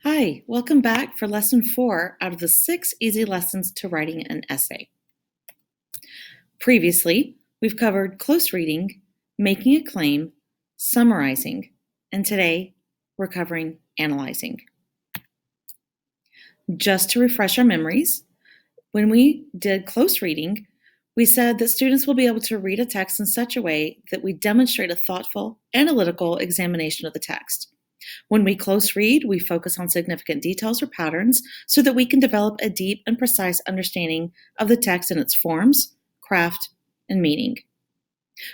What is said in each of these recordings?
Hi, welcome back for Lesson 4 out of the 6 easy lessons to writing an essay. Previously, we've covered close reading, making a claim, summarizing, and today we're covering analyzing. Just to refresh our memories, when we did close reading, we said that students will be able to read a text in such a way that we demonstrate a thoughtful, analytical examination of the text. When we close read, we focus on significant details or patterns so that we can develop a deep and precise understanding of the text and its forms, craft, and meaning.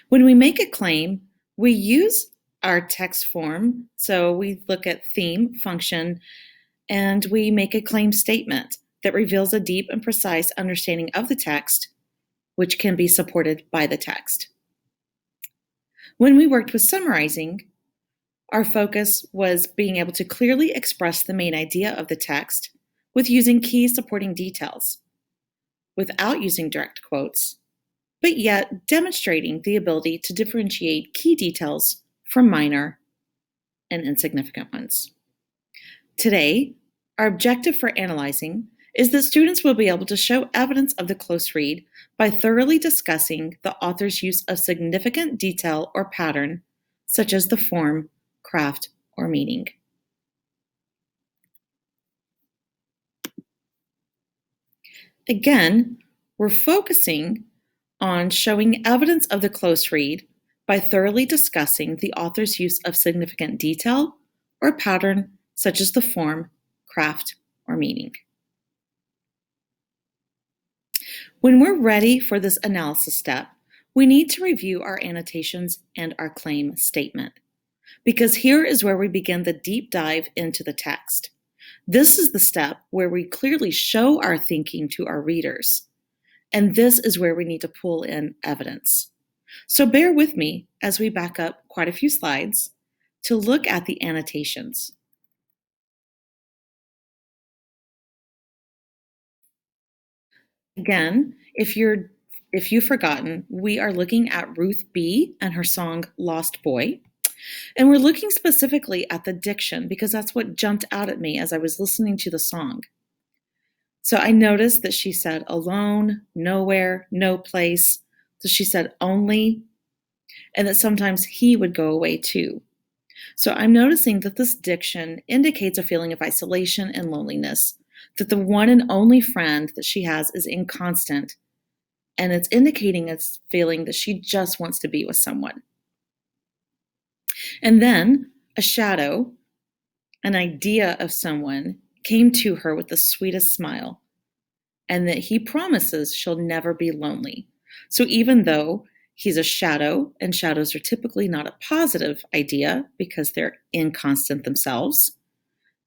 When we make a claim, we use our text form, so we look at theme, function, and we make a claim statement that reveals a deep and precise understanding of the text, which can be supported by the text. When we worked with summarizing, our focus was being able to clearly express the main idea of the text with using key supporting details, without using direct quotes, but yet demonstrating the ability to differentiate key details from minor and insignificant ones. Today, our objective for analyzing is that students will be able to show evidence of the close read by thoroughly discussing the author's use of significant detail or pattern, such as the form, craft, or meaning. Again, we're focusing on showing evidence of the close read by thoroughly discussing the author's use of significant detail or pattern, such as the form, craft, or meaning. When we're ready for this analysis step, we need to review our annotations and our claim statement, because here is where we begin the deep dive into the text. This is the step where we clearly show our thinking to our readers, and this is where we need to pull in evidence. So bear with me as we back up quite a few slides to look at the annotations. Again, if you've forgotten, we are looking at Ruth B. and her song Lost Boy. And we're looking specifically at the diction because that's what jumped out at me as I was listening to the song. So I noticed that she said alone, nowhere, no place. So she said only, and that sometimes he would go away too. So I'm noticing that this diction indicates a feeling of isolation and loneliness, that the one and only friend that she has is inconstant, and it's indicating a feeling that she just wants to be with someone. And then a shadow, an idea of someone, came to her with the sweetest smile, and that he promises she'll never be lonely. So even though he's a shadow, and shadows are typically not a positive idea because they're inconstant themselves,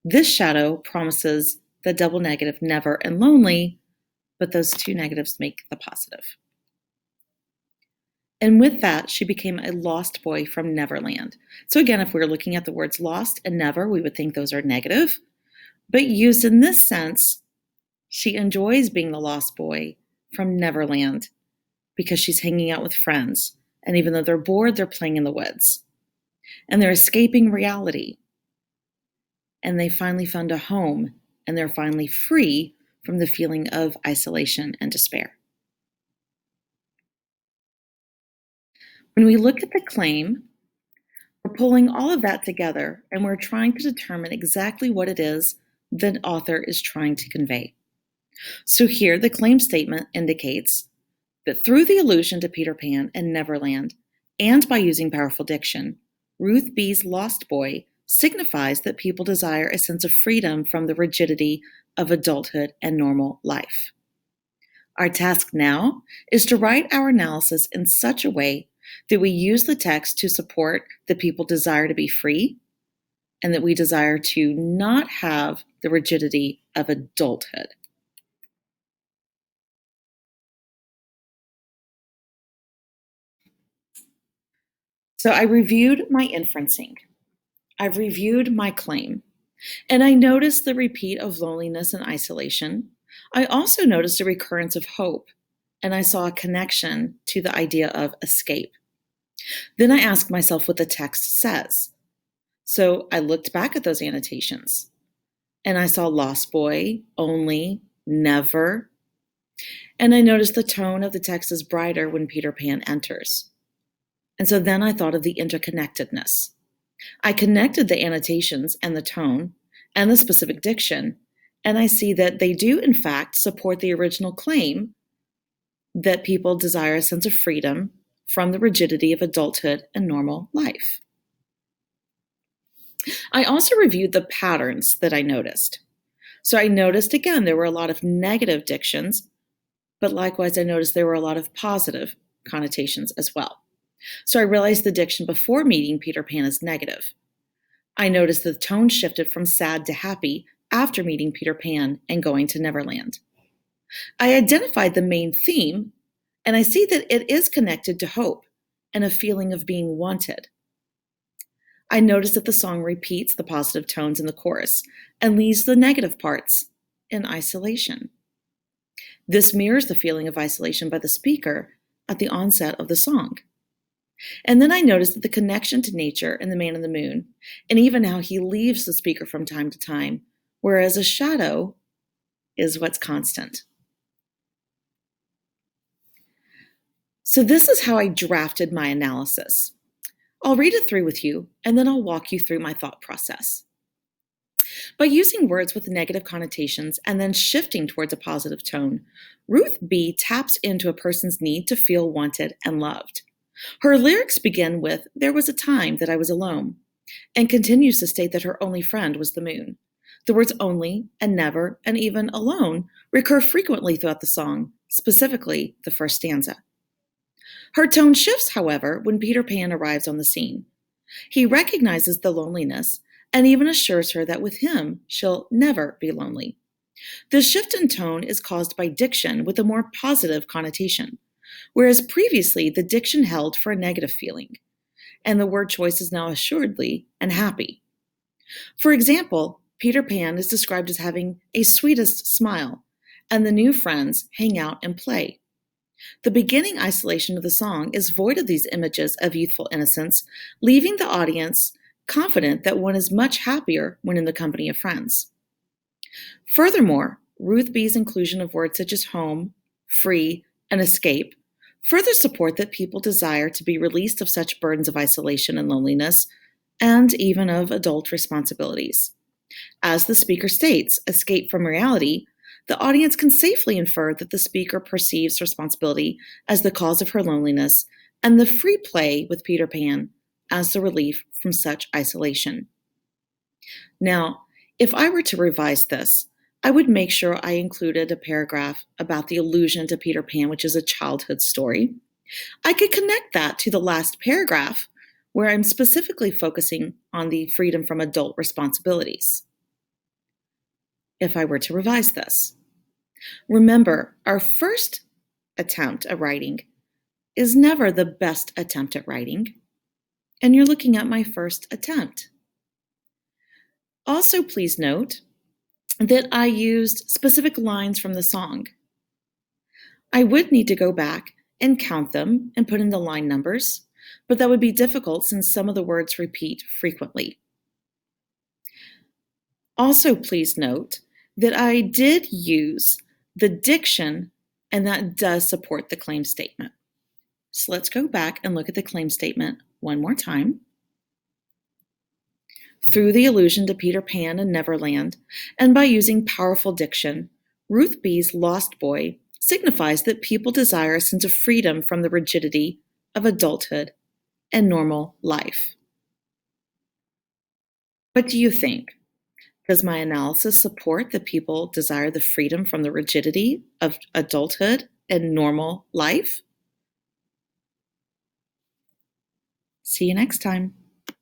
this shadow promises the double negative never and lonely, but those two negatives make the positive. And with that, she became a lost boy from Neverland. So again, if we were looking at the words lost and never, we would think those are negative. But used in this sense, she enjoys being the lost boy from Neverland because she's hanging out with friends. And even though they're bored, they're playing in the woods. And they're escaping reality. And they finally found a home, and they're finally free from the feeling of isolation and despair. When we look at the claim, we're pulling all of that together, and we're trying to determine exactly what it is the author is trying to convey. So here, the claim statement indicates that through the allusion to Peter Pan and Neverland, and by using powerful diction, Ruth B's Lost Boy signifies that people desire a sense of freedom from the rigidity of adulthood and normal life. Our task now is to write our analysis in such a way that we use the text to support that people desire to be free and that we desire to not have the rigidity of adulthood. So I reviewed my inferencing. I've reviewed my claim, and I noticed the repeat of loneliness and isolation. I also noticed a recurrence of hope, and I saw a connection to the idea of escape. Then I asked myself what the text says. So I looked back at those annotations. And I saw lost boy, only, never. And I noticed the tone of the text is brighter when Peter Pan enters. And so then I thought of the interconnectedness. I connected the annotations and the tone and the specific diction, and I see that they do, in fact, support the original claim that people desire a sense of freedom from the rigidity of adulthood and normal life. I also reviewed the patterns that I noticed. So I noticed, again, there were a lot of negative dictions, but likewise, I noticed there were a lot of positive connotations as well. So I realized the diction before meeting Peter Pan is negative. I noticed the tone shifted from sad to happy after meeting Peter Pan and going to Neverland. I identified the main theme, and I see that it is connected to hope and a feeling of being wanted. I noticed that the song repeats the positive tones in the chorus and leaves the negative parts in isolation. This mirrors the feeling of isolation by the speaker at the onset of the song. And then I noticed that the connection to nature and the man in the moon, and even how he leaves the speaker from time to time, whereas a shadow is what's constant. So this is how I drafted my analysis. I'll read it through with you, and then I'll walk you through my thought process. By using words with negative connotations and then shifting towards a positive tone, Ruth B. taps into a person's need to feel wanted and loved. Her lyrics begin with, "There was a time that I was alone," and continues to state that her only friend was the moon. The words only and never and even alone recur frequently throughout the song, specifically the first stanza. Her tone shifts, however, when Peter Pan arrives on the scene. He recognizes the loneliness and even assures her that with him, she'll never be lonely. The shift in tone is caused by diction with a more positive connotation, whereas previously the diction held for a negative feeling, and the word choice is now assuredly and happy. For example, Peter Pan is described as having a sweetest smile, and the new friends hang out and play. The beginning isolation of the song is void of these images of youthful innocence, leaving the audience confident that one is much happier when in the company of friends. Furthermore, Ruth B's inclusion of words such as home, free, and escape further support that people desire to be released of such burdens of isolation and loneliness, and even of adult responsibilities. As the speaker states, escape from reality, the audience can safely infer that the speaker perceives responsibility as the cause of her loneliness and the free play with Peter Pan as the relief from such isolation. Now, if I were to revise this, I would make sure I included a paragraph about the allusion to Peter Pan, which is a childhood story. I could connect that to the last paragraph, where I'm specifically focusing on the freedom from adult responsibilities. If I were to revise this. Remember, our first attempt at writing is never the best attempt at writing, and you're looking at my first attempt. Also, please note that I used specific lines from the song. I would need to go back and count them and put in the line numbers, but that would be difficult since some of the words repeat frequently. Also, please note that I did use the diction, and that does support the claim statement. So let's go back and look at the claim statement one more time. Through the allusion to Peter Pan and Neverland, and by using powerful diction, Ruth B's Lost Boy signifies that people desire a sense of freedom from the rigidity of adulthood and normal life. What do you think? Does my analysis support that people desire the freedom from the rigidity of adulthood and normal life? See you next time.